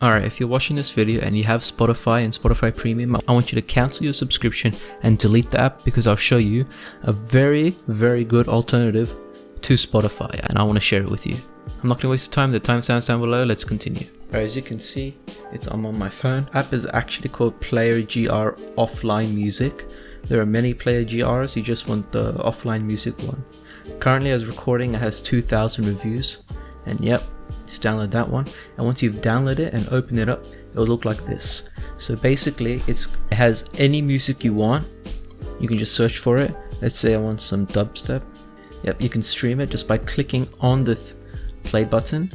Alright, if you're watching this video and you have Spotify and Spotify Premium, I want you to cancel your subscription and delete the app, because I'll show you a very good alternative to Spotify and I want to share it with you. I'm not going to waste the time, the timestamp's down below, let's continue. Alright, as you can see, I'm on my phone. App is actually called Player GR Offline Music. There are many Player GRs, you just want the offline music one. Currently as recording, it has 2,000 reviews, and yep, just download that one. And once you've downloaded it and open it up, it'll look like this. So basically it has any music you want. You can just search for it. Let's say I want some dubstep. Yep, you can stream it just by clicking on the play button.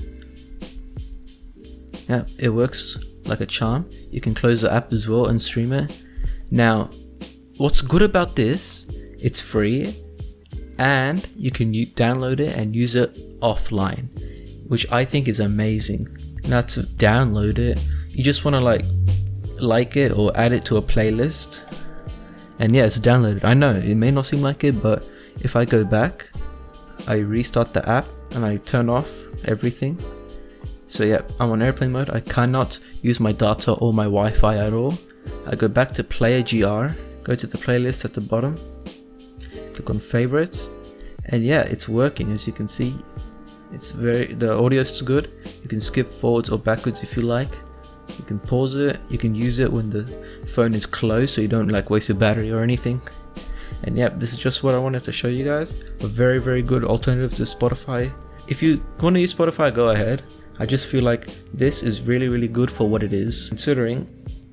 Yeah, it works like a charm. You can close the app as well and stream it. Now, what's good about this, it's free and you can download it and use it offline, which I think is amazing. Now to download it, you just want to like it or add it to a playlist, and yeah, it's downloaded. I know it may not seem like it, but if I go back, I restart the app and I turn off everything. So yeah, I'm on airplane mode. I cannot use my data or my Wi-Fi at all. I go back to Player GR, go to the playlist at the bottom, click on favorites, and yeah, it's working. As you can see, the audio is good. You can skip forwards or backwards if you like. You can pause it. You can use it when the phone is closed, so you don't waste your battery or anything. And yep, this is just what I wanted to show you guys. A very good alternative to Spotify. If you want to use Spotify, go ahead. I just feel like this is really good for what it is, considering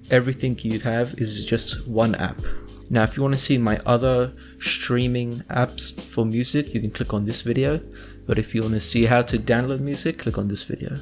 everything you have is just one app. Now if you want to see my other streaming apps for music, you can click on this video. But if you want to see how to download music, click on this video.